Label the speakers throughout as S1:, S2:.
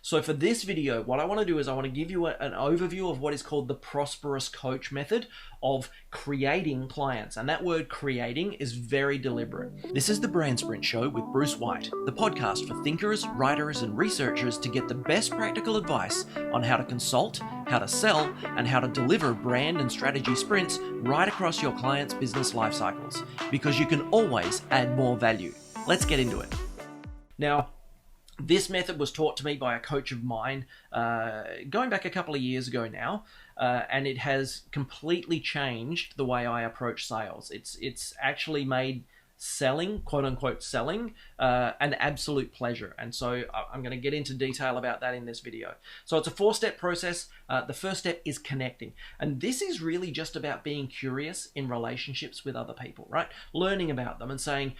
S1: So for this video, what I want to do is I want to give you an overview of what is called the prosperous coach method of creating clients. And that word creating is very deliberate. This is the Brand Sprint Show with Bruce White, the podcast for thinkers, writers, and researchers to get the best practical advice on how to consult, how to sell, and how to deliver brand and strategy sprints right across your clients' business life cycles, because you can always add more value. Let's get into it. Now, this method was taught to me by a coach of mine going back a couple of years ago now, and it has completely changed the way I approach sales. It's actually made selling, quote unquote selling, an absolute pleasure. And so I'm going to get into detail about that in this video. So it's a 4-step process. The first step is connecting. And this is really just about being curious in relationships with other people, right? Learning about them and saying,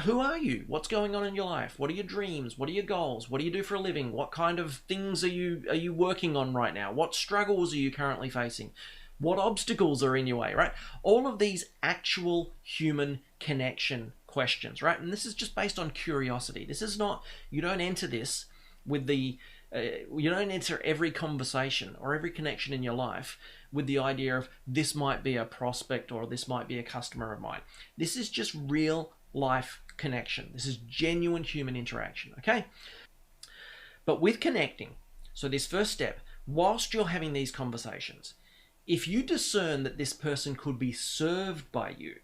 S1: who are you? What's going on in your life? What are your dreams? What are your goals? What do you do for a living? What kind of things are you working on right now? What struggles are you currently facing? What obstacles are in your way, right? All of these actual human connection questions, right? And this is just based on curiosity. This is not, you don't enter this with the, you don't enter every conversation or every connection in your life with the idea of this might be a prospect or this might be a customer of mine. This is just real life connection. This is genuine human interaction, okay? But with connecting, so this first step, whilst you're having these conversations, if you discern that this person could be served by you,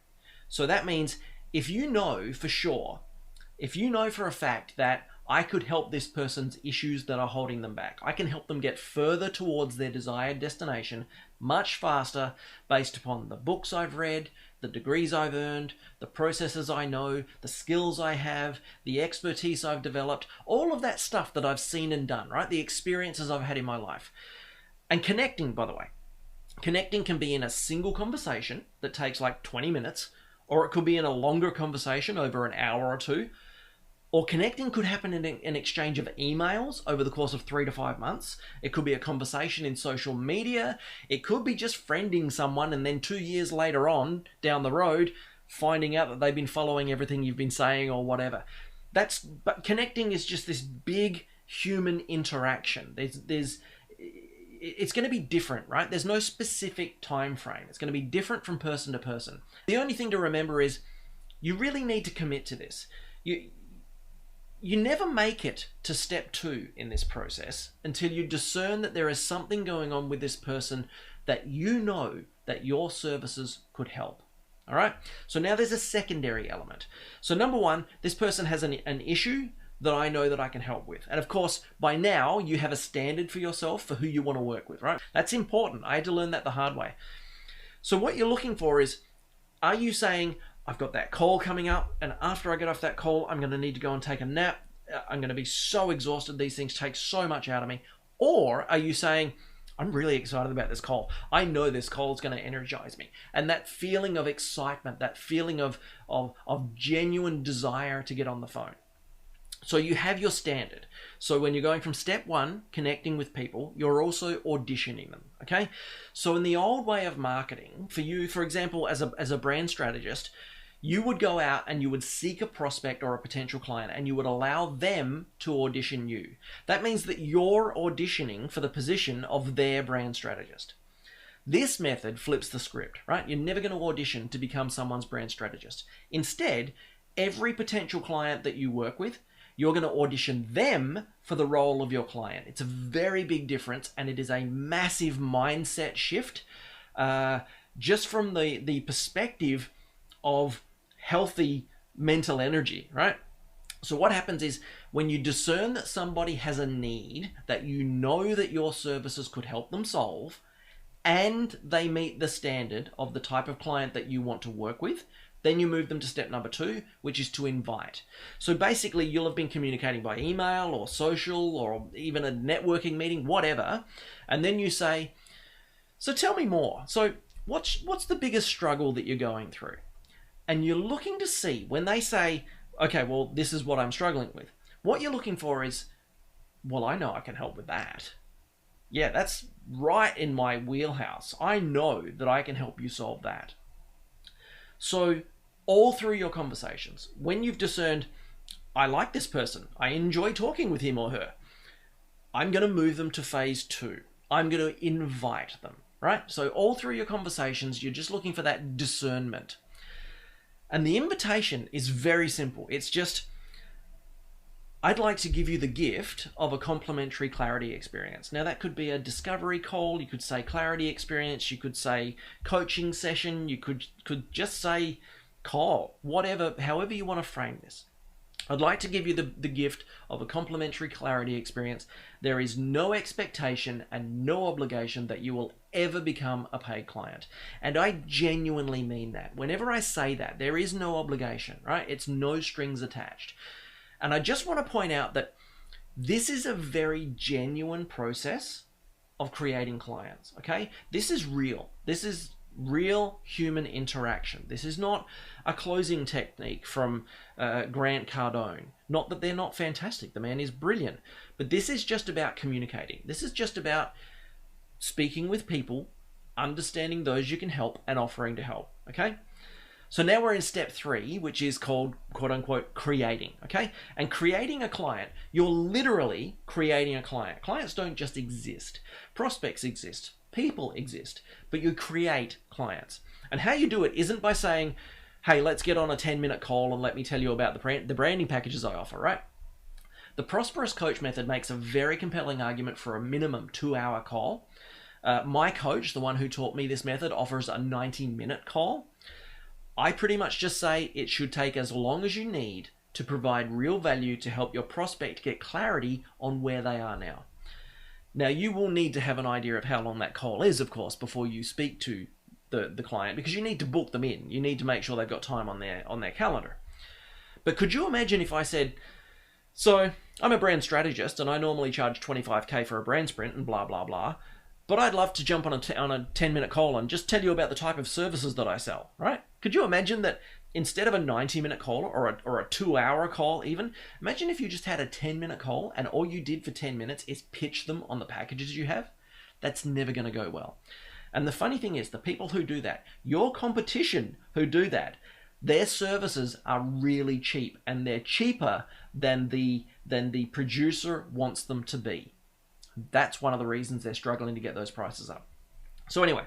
S1: so that means if you know for sure, if you know for a fact that I could help this person's issues that are holding them back, I can help them get further towards their desired destination much faster based upon the books I've read, the degrees I've earned, the processes I know, the skills I have, the expertise I've developed, all of that stuff that I've seen and done, right? The experiences I've had in my life. And connecting, by the way, connecting can be in a single conversation that takes like 20 minutes, or it could be in a longer conversation over an hour or two, or connecting could happen in an exchange of emails over the course of 3 to 5 months. It could be a conversation in social media. It could be just friending someone and then 2 years later on down the road, finding out that they've been following everything you've been saying or whatever. But connecting is just this big human interaction. It's going to be different, right? There's no specific time frame. It's going to be different from person to person. The only thing to remember is you really need to commit to this. You never make it to step 2 in this process until you discern that there is something going on with this person that you know that your services could help. All right? So now there's a secondary element. So number 1, this person has an issue that I know that I can help with. And of course, by now, you have a standard for yourself for who you want to work with, right? That's important. I had to learn that the hard way. So what you're looking for is, are you saying, I've got that call coming up, and after I get off that call, I'm going to need to go and take a nap. I'm going to be so exhausted. These things take so much out of me. Or are you saying, I'm really excited about this call. I know this call is going to energize me. And that feeling of excitement, that feeling of genuine desire to get on the phone. So you have your standard. So when you're going from step 1, connecting with people, you're also auditioning them, okay? So in the old way of marketing, for you, for example, as a brand strategist, you would go out and you would seek a prospect or a potential client and you would allow them to audition you. That means that you're auditioning for the position of their brand strategist. This method flips the script, right? You're never going to audition to become someone's brand strategist. Instead, every potential client that you work with, you're going to audition them for the role of your client. It's a very big difference, and it is a massive mindset shift just from the perspective of healthy mental energy, right? So what happens is when you discern that somebody has a need that you know that your services could help them solve, and they meet the standard of the type of client that you want to work with, then you move them to step number 2, which is to invite. So basically, you'll have been communicating by email or social or even a networking meeting, whatever. And then you say, so tell me more. So what's the biggest struggle that you're going through? And you're looking to see when they say, okay, well, this is what I'm struggling with. What you're looking for is, well, I know I can help with that. Yeah, that's right in my wheelhouse. I know that I can help you solve that. So all through your conversations, when you've discerned, I like this person, I enjoy talking with him or her, I'm going to move them to phase 2. I'm going to invite them, right? So all through your conversations, you're just looking for that discernment. And the invitation is very simple. It's just, I'd like to give you the gift of a complimentary clarity experience. Now that could be a discovery call, you could say clarity experience, you could say coaching session, you could just say call, whatever, however you want to frame this. I'd like to give you the gift of a complimentary clarity experience. There is no expectation and no obligation that you will ever become a paid client. And I genuinely mean that. Whenever I say that, there is no obligation, right? It's no strings attached. And I just want to point out that this is a very genuine process of creating clients, okay? This is real. This is real human interaction. This is not a closing technique from Grant Cardone. Not that they're not fantastic. The man is brilliant. But this is just about communicating. This is just about speaking with people, understanding those you can help, and offering to help, okay? So now we're in step 3, which is called, quote unquote, creating, okay? And creating a client, you're literally creating a client. Clients don't just exist. Prospects exist. People exist. But you create clients. And how you do it isn't by saying, hey, let's get on a 10-minute call and let me tell you about the branding packages I offer, right? The Prosperous Coach method makes a very compelling argument for a minimum 2-hour call. My coach, the one who taught me this method, offers a 90-minute call. I pretty much just say it should take as long as you need to provide real value to help your prospect get clarity on where they are now. Now, you will need to have an idea of how long that call is, of course, before you speak to the client, because you need to book them in. You need to make sure they've got time on their calendar. But could you imagine if I said, so I'm a brand strategist and I normally charge $25K for a brand sprint and blah, blah, blah. But I'd love to jump on a 10-minute call and just tell you about the type of services that I sell, right? Could you imagine that instead of a 90-minute call or a 2-hour call even, imagine if you just had a 10-minute call and all you did for 10 minutes is pitch them on the packages you have? That's never going to go well. And the funny thing is, the people who do that, your competition who do that, their services are really cheap, and they're cheaper than the producer wants them to be. That's one of the reasons they're struggling to get those prices up. So anyway,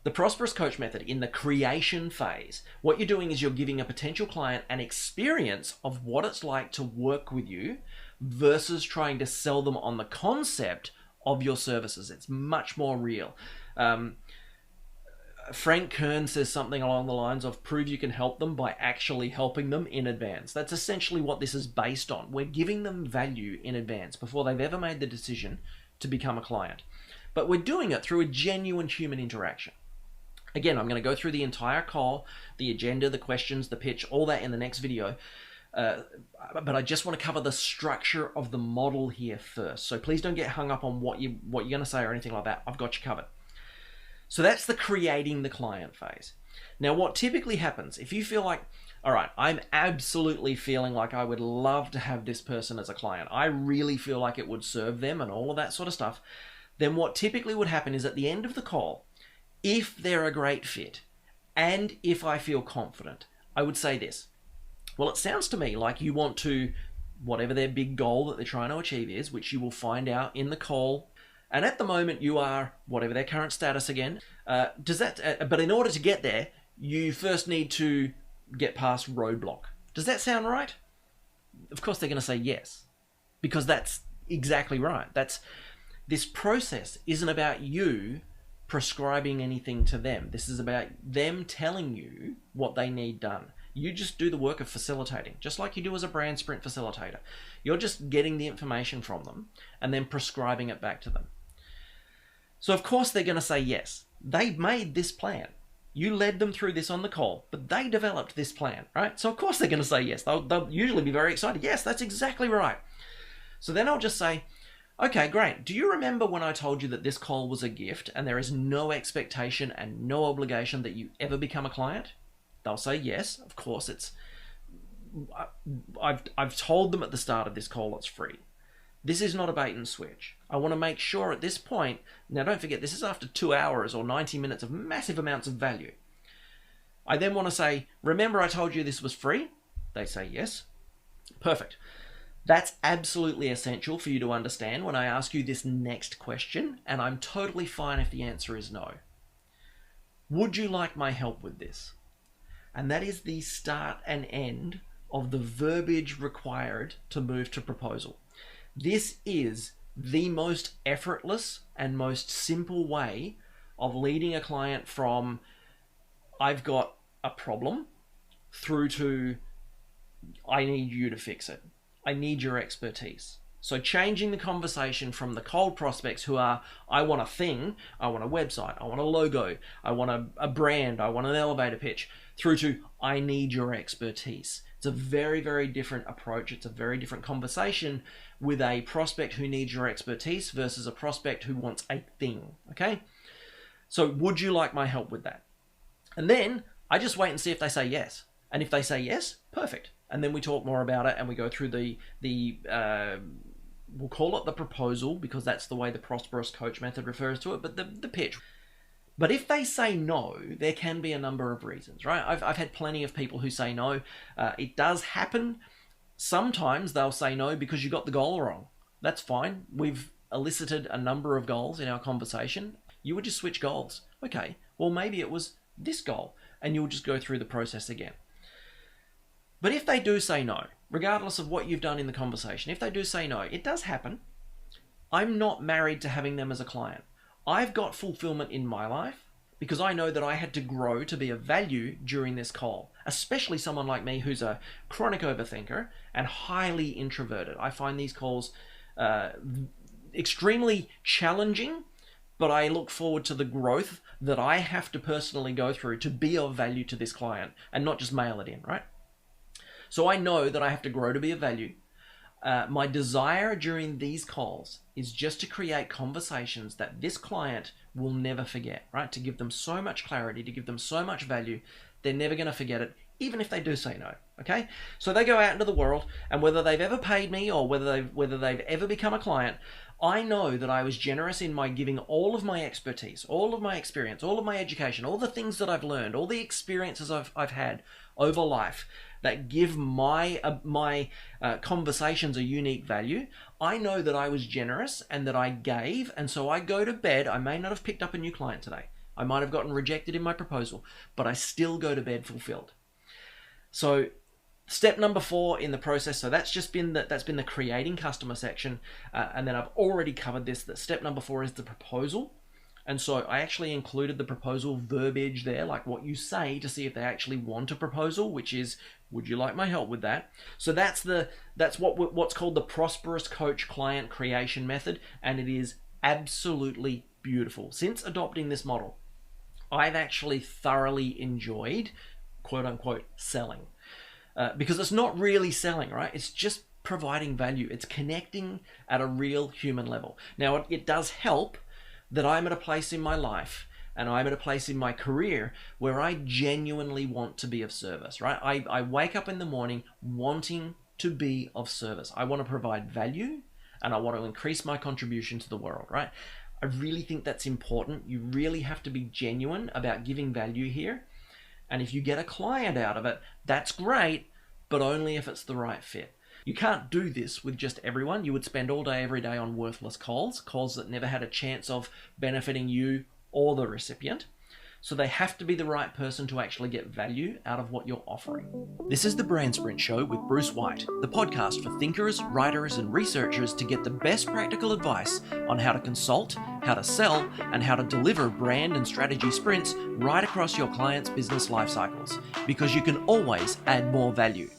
S1: the Prosperous Coach method in the creation phase, what you're doing is you're giving a potential client an experience of what it's like to work with you versus trying to sell them on the concept of your services. It's much more real. Frank Kern says something along the lines of prove you can help them by actually helping them in advance. That's essentially what this is based on. We're giving them value in advance before they've ever made the decision to become a client. But we're doing it through a genuine human interaction. Again, I'm going to go through the entire call, the agenda, the questions, the pitch, all that in the next video. But I just want to cover the structure of the model here first. So please don't get hung up on what you're going to say or anything like that. I've got you covered. So that's the creating the client phase. Now, what typically happens, if you feel like, all right, I'm absolutely feeling like I would love to have this person as a client, I really feel like it would serve them and all of that sort of stuff, then what typically would happen is at the end of the call, if they're a great fit and if I feel confident, I would say this. Well, it sounds to me like you want to, whatever their big goal that they're trying to achieve is, which you will find out in the call. And at the moment you are, whatever their current status again, but in order to get there, you first need to get past roadblock. Does that sound right? Of course they're going to say yes, because that's exactly right. This process isn't about you prescribing anything to them. This is about them telling you what they need done. You just do the work of facilitating, just like you do as a brand sprint facilitator. You're just getting the information from them and then prescribing it back to them. So of course they're going to say yes. They made this plan. You led them through this on the call, but they developed this plan, right? So of course they're going to say yes. They'll usually be very excited. Yes, that's exactly right. So then I'll just say, okay, great. Do you remember when I told you that this call was a gift and there is no expectation and no obligation that you ever become a client? They'll say yes. Of course, I've told them at the start of this call it's free. This is not a bait and switch. I want to make sure at this point, now don't forget, this is after 2 hours or 90 minutes of massive amounts of value. I then want to say, remember I told you this was free? They say yes. Perfect. That's absolutely essential for you to understand when I ask you this next question, and I'm totally fine if the answer is no. Would you like my help with this? And that is the start and end of the verbiage required to move to proposal. This is the most effortless and most simple way of leading a client from I've got a problem through to I need you to fix it. I need your expertise. So changing the conversation from the cold prospects who are, I want a thing, I want a website, I want a logo, I want a brand, I want an elevator pitch, through to I need your expertise. It's a very, very different approach. It's a very different conversation with a prospect who needs your expertise versus a prospect who wants a thing, okay? So would you like my help with that? And then I just wait and see if they say yes. And if they say yes, perfect. And then we talk more about it and we go through we'll call it the proposal because that's the way the prosperous coach method refers to it, but the pitch. But if they say no, there can be a number of reasons, right? I've had plenty of people who say no. It does happen. Sometimes they'll say no because you got the goal wrong. That's fine. We've elicited a number of goals in our conversation. You would just switch goals. Okay, well maybe it was this goal, and you'll just go through the process again. But if they do say no, regardless of what you've done in the conversation, if they do say no, it does happen. I'm not married to having them as a client. I've got fulfillment in my life because I know that I had to grow to be of value during this call, especially someone like me who's a chronic overthinker and highly introverted. I find these calls extremely challenging, but I look forward to the growth that I have to personally go through to be of value to this client and not just mail it in, right? So I know that I have to grow to be of value. My desire during these calls is just to create conversations that this client will never forget, right? To give them so much clarity, to give them so much value, they're never going to forget it, even if they do say no, okay? So they go out into the world, and whether they've ever paid me or whether they've ever become a client, I know that I was generous in my giving all of my expertise, all of my experience, all of my education, all the things that I've learned, all the experiences I've had over life that give my conversations a unique value. I know that I was generous and that I gave, and so I go to bed. I may not have picked up a new client today. I might have gotten rejected in my proposal, but I still go to bed fulfilled. So step number 4 in the process, so that's been the creating customer section, and then I've already covered this, that step number 4 is the proposal. And so I actually included the proposal verbiage there, like what you say to see if they actually want a proposal, which is, would you like my help with that? So that's what's called the prosperous coach client creation method, and it is absolutely beautiful. Since adopting this model, I've actually thoroughly enjoyed, quote unquote, selling. Because it's not really selling, right? It's just providing value. It's connecting at a real human level. Now, it does help that I'm at a place in my life and I'm at a place in my career where I genuinely want to be of service, right? I wake up in the morning wanting to be of service. I want to provide value and I want to increase my contribution to the world, right? I really think that's important. You really have to be genuine about giving value here. And if you get a client out of it, that's great, but only if it's the right fit. You can't do this with just everyone. You would spend all day, every day on worthless calls that never had a chance of benefiting you or the recipient. So they have to be the right person to actually get value out of what you're offering. This is the Brand Sprint Show with Bruce White, the podcast for thinkers, writers, and researchers to get the best practical advice on how to consult, how to sell, and how to deliver brand and strategy sprints right across your clients' business life cycles, because you can always add more value.